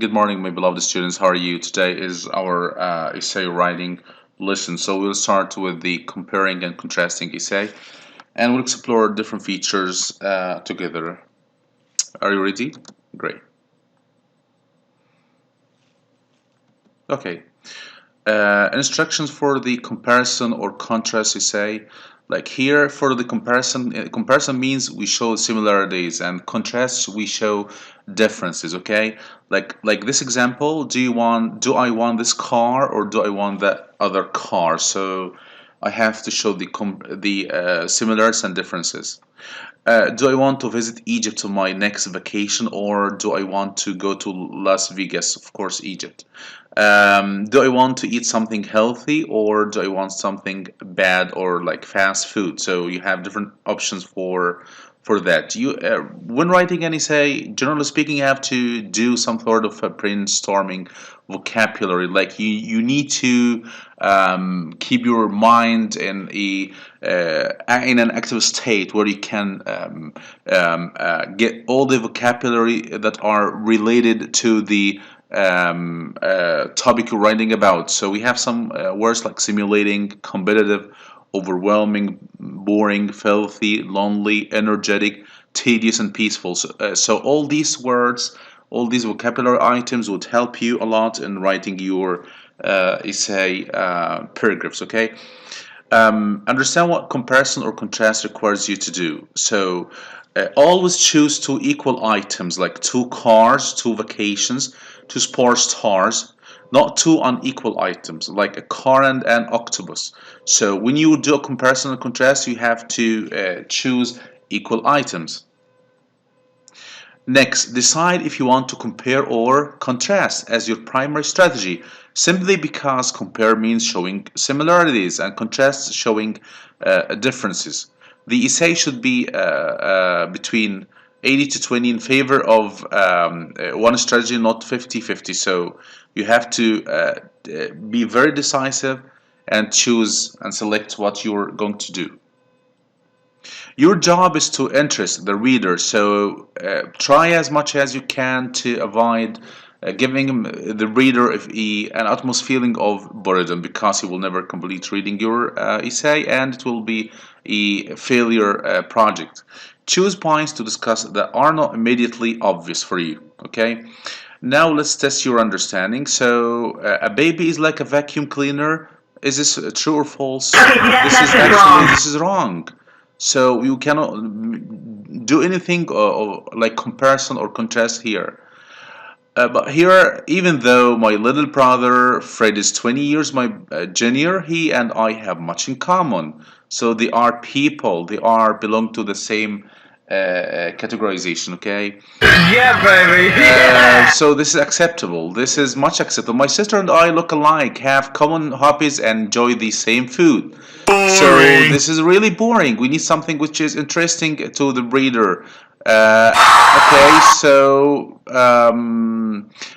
Good morning, my beloved students. How are you? Today is our essay writing lesson. So we'll start with the comparing and contrasting essay, and we'll explore different features together. Are you ready? Great. Okay. Instructions for the comparison or contrast essay. Like here for the comparison, comparison means we show similarities, and contrast we show differences. Okay, like this example. Do I want this car or do I want that other car? So I have to show the similarities and differences. Do I want to visit Egypt on my next vacation, or do I want to go to Las Vegas? Of course, Egypt. Do I want to eat something healthy, or do I want something bad or like fast food? So you have different options for that. When writing an essay, generally speaking, you have to do some sort of a brainstorming vocabulary. Like you need to keep your mind in an active state where you can get all the vocabulary that are related to the topic you're writing about. So we have some words like simulating, competitive, overwhelming, boring, filthy, lonely, energetic, tedious, and peaceful. So all these words, all these vocabulary items would help you a lot in writing your essay paragraphs. Okay. Understand what comparison or contrast requires you to do. So always choose two equal items like two cars, two vacations, two sports stars, not two unequal items like a car and an octopus. So when you do a comparison and contrast, you have to choose equal items. Next, decide if you want to compare or contrast as your primary strategy, simply because compare means showing similarities and contrast showing differences. The essay should be between 80 to 20 in favor of one strategy, not 50-50. So you have to be very decisive and choose and select what you're going to do. Your job is to interest the reader, so try as much as you can to avoid giving the reader an utmost feeling of boredom, because he will never complete reading your essay and it will be a failure project. Choose points to discuss that are not immediately obvious for you. Okay, now let's test your understanding. So a baby is like a vacuum cleaner. Is this true or false? This is wrong. So you cannot do anything like comparison or contrast here. But here, even though my little brother Fred is 20 years my junior, he and I have much in common. So they are people. They are belong to the same categorization. Okay. Yeah, baby. So this is acceptable. This is much acceptable. My sister and I look alike, have common hobbies, and enjoy the same food. So Boring. this is really boring. We need something which is interesting to the reader. Okay, so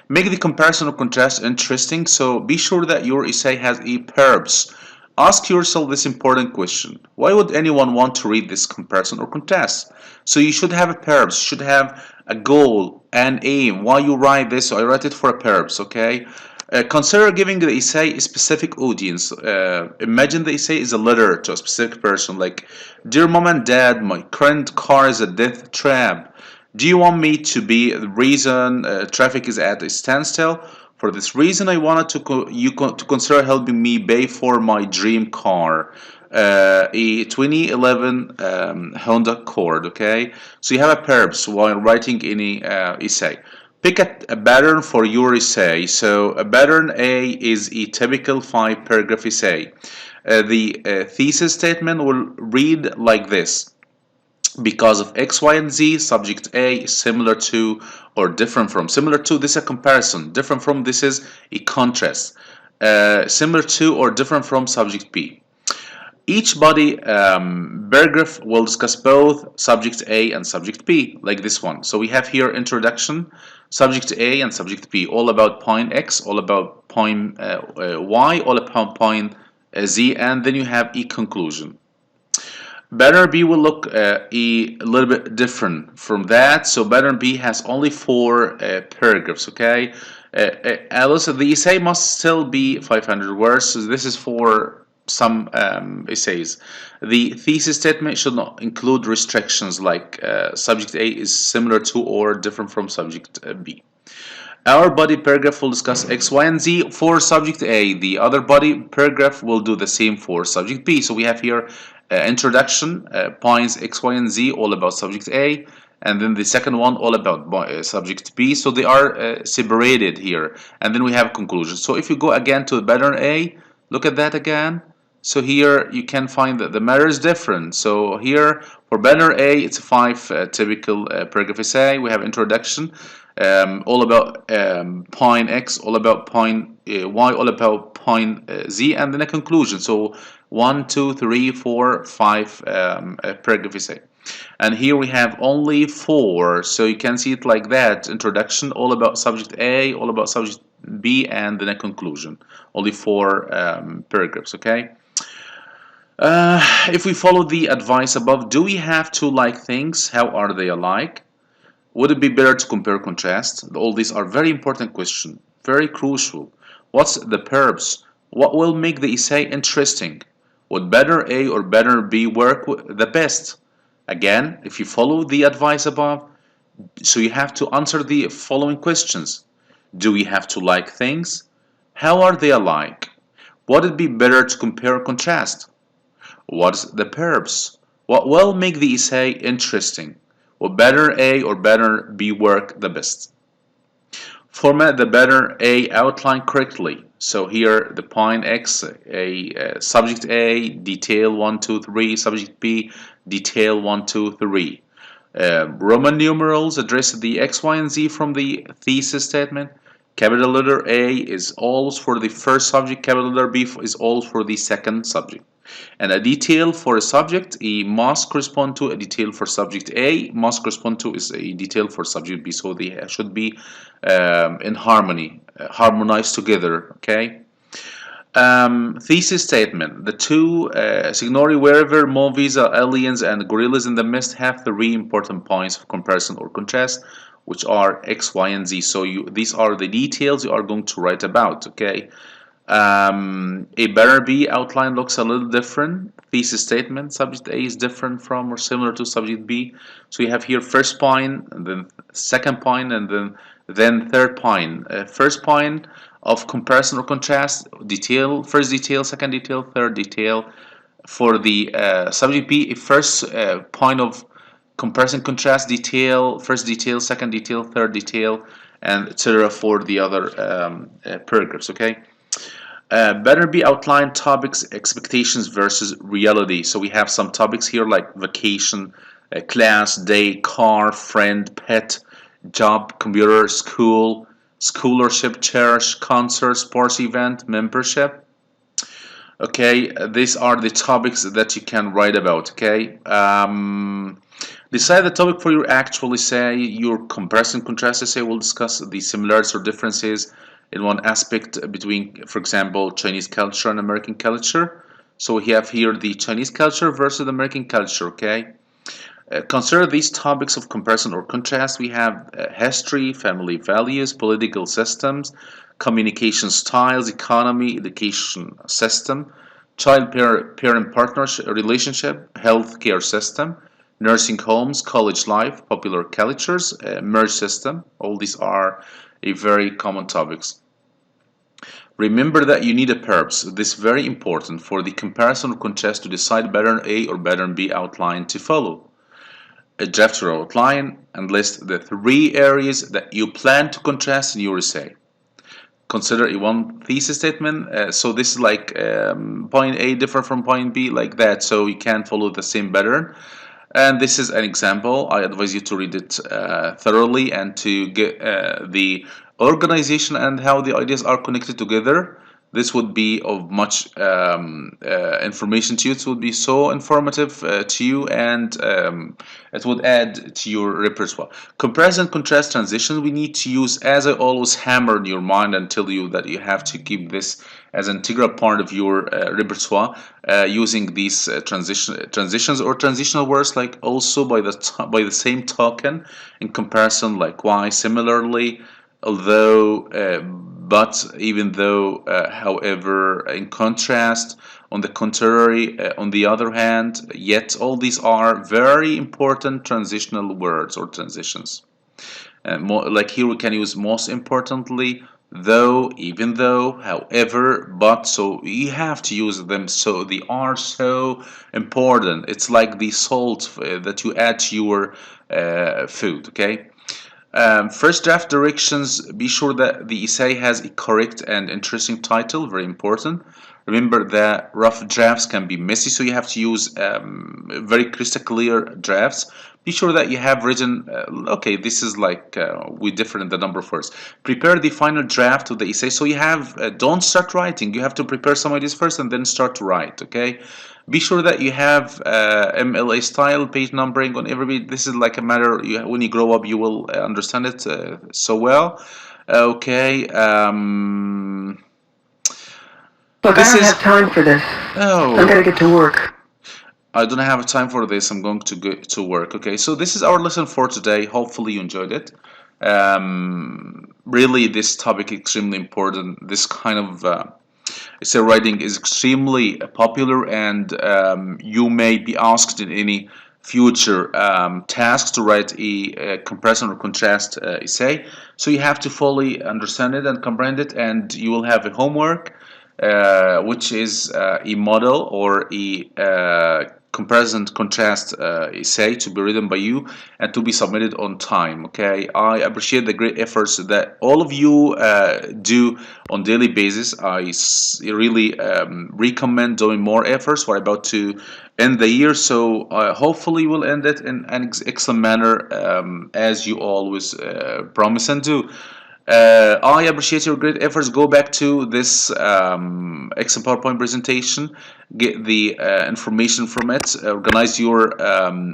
make the comparison or contrast interesting. So be sure that your essay has verbs. Ask yourself this important question: why would anyone want to read this comparison or contrast? So you should have a purpose, should have a goal, an aim. Why you write this? So I write it for a purpose. Okay. Consider giving the essay a specific audience. Imagine the essay is a letter to a specific person, like, "Dear mom and dad, my current car is a death trap. Do you want me to be the reason traffic is at a standstill? For this reason, I wanted to consider helping me pay for my dream car, a 2011 Honda Accord." Okay, so you have a purpose while writing any essay. Pick a pattern for your essay. So a pattern A is a typical 5 paragraph essay. The thesis statement will read like this: because of X, Y, and Z, subject A is similar to or different from. Similar to, this is a comparison. Different from, this is a contrast. Similar to or different from subject B. Each body paragraph will discuss both subject A and subject B, like this one. So we have here introduction, subject A and subject B, all about point X, all about point Y, all about point Z, and then you have a conclusion. Pattern B will look a little bit different from that. So pattern B has only four paragraphs. Okay, listen, the essay must still be 500 words. So this is for some essays. The thesis statement should not include restrictions like subject A is similar to or different from subject B. Our body paragraph will discuss X, Y, and Z for subject A. The other body paragraph will do the same for subject B. So we have here introduction, points X, Y, and Z, all about subject A, and then the second one all about subject B. So they are separated here, and then we have conclusion. So if you go again to pattern A, look at that again. So here you can find that the matter is different. So here for banner A, it's a five typical paragraph essay. We have introduction, all about point X, all about point Y, all about point Z, and then a conclusion. So 1, 2, 3, 4, 5 paragraph essay. And here we have only four, so you can see it like that. Introduction, all about subject A, all about subject B, and then a conclusion. Only four paragraphs, okay? If we follow the advice above, do we have to like things? How are they alike? Would it be better to compare contrast? All these are very important questions, very crucial. What's the purpose? What will make the essay interesting? Would better A or better B work the best? Again, if you follow the advice above, so you have to answer the following questions. Do we have to like things? How are they alike? Would it be better to compare or contrast? What's the purpose? What will make the essay interesting? Will better A or better B work the best? Format the better A outline correctly. So here the point X, subject A, detail 1, 2, 3, subject B, detail 1, 2, 3. Roman numerals address the X, Y, and Z from the thesis statement. Capital letter A is always for the first subject, capital letter B is always for the second subject. And a detail for a subject, it must correspond to a detail for subject A, must correspond to is a detail for subject B. So they should be in harmony, harmonized together, okay? Thesis statement. The two Sigourney Weaver movies, Aliens and Gorillas in the Mist, have three important points of comparison or contrast, which are X, Y, and Z. So these are the details you are going to write about, okay? A better B outline looks a little different. Thesis statement, subject A is different from or similar to subject B. So you have here first point, and then second point, and then third point. First point of comparison or contrast, detail, first detail, second detail, third detail. For the subject B, a first point of comparison contrast detail, first detail, second detail, third detail, and etc. for the other paragraphs, okay? Better be outlined topics, expectations versus reality. So we have some topics here like vacation, class, day, car, friend, pet, job, computer, school, scholarship, church, concert, sports event, membership. Okay, these are the topics that you can write about. Okay, decide the topic for your actual essay. Your comparison contrast essay will discuss the similarities or differences in one aspect between, for example, Chinese culture and American culture. So we have here the Chinese culture versus the American culture, okay? Consider these topics of comparison or contrast. We have history, family values, political systems, communication styles, economy, education system, child-parent partnership relationship, healthcare system, nursing homes, college life, popular cultures, merge system. All these are very common topics. Remember that you need a purpose. This is very important for the comparison or contrast to decide pattern A or pattern B outline to follow. Draft your outline and list the three areas that you plan to contrast in your essay. Consider a one thesis statement. So this is like point A different from point B, like that. So you can follow the same pattern. And this is an example. I advise you to read it thoroughly and to get the organization and how the ideas are connected together. this would be of much information to you. It would be so informative to you, and it would add to your repertoire. Comparison, contrast, transition. We need to use, as I always hammer in your mind and tell you that you have to keep this as an integral part of your repertoire, using these transitions or transitional words, like also by the same token, in comparison, like why, similarly, although, but, even though, however, in contrast, on the contrary, on the other hand, yet. All these are very important transitional words or transitions. Like here, we can use most importantly, though, even though, however, but. So you have to use them. So they are so important. It's like the salt that you add to your food. Okay. First draft directions. Be sure that the essay has a correct and interesting title. Very important. Remember that rough drafts can be messy, so you have to use very crystal clear drafts. Be sure that you have written, okay, this is like, we differ in the number of words. Prepare the final draft of the essay. So you have, don't start writing. You have to prepare some ideas first and then start to write, okay? Be sure that you have MLA style page numbering on every page. This is like a matter, when you grow up, you will understand it so well. Okay. Look, I This don't is, have time for this. oh, I gotta get to work. I don't have time for this. I'm going to go to work. Okay, so this is our lesson for today. Hopefully you enjoyed it. Really, this topic is extremely important. This kind of essay writing is extremely popular, and you may be asked in any future tasks to write a comparison or contrast essay. So you have to fully understand it and comprehend it, and you will have a homework, which is a model or a comparison contrast essay to be written by you and to be submitted on time. Okay, I appreciate the great efforts that all of you do on daily basis. Really recommend doing more efforts. We're about to end the year, so hopefully we'll end it in an excellent manner, as you always promise and do. I appreciate your great efforts. Go back to this Excel PowerPoint presentation, get the information from it, organize your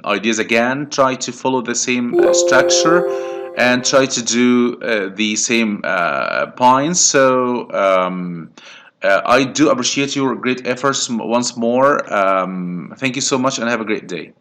ideas again, try to follow the same structure, and try to do the same points. So I do appreciate your great efforts once more. Thank you so much and have a great day.